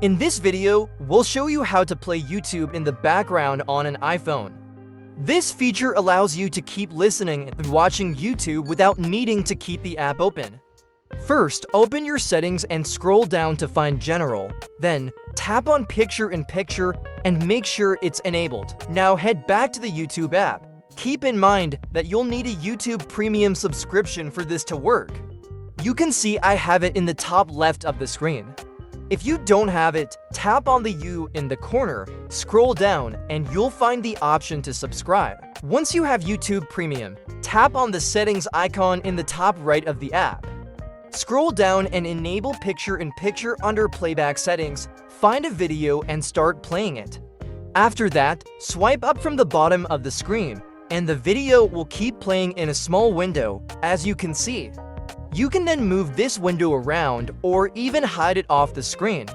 In this video, we'll show you how to play YouTube in the background on an iPhone. This feature allows you to keep listening and watching YouTube without needing to keep the app open. First, open your settings and scroll down to find General. Then, tap on Picture-in-Picture and make sure it's enabled. Now head back to the YouTube app. Keep in mind that you'll need a YouTube Premium subscription for this to work. You can see I have it in the top left of the screen. If you don't have it, tap on the U in the corner, scroll down, and you'll find the option to subscribe. Once you have YouTube Premium, tap on the settings icon in the top right of the app. Scroll down and enable Picture-in-Picture under Playback settings, find a video and start playing it. After that, swipe up from the bottom of the screen, and the video will keep playing in a small window, as you can see. You can then move this window around or even hide it off the screen.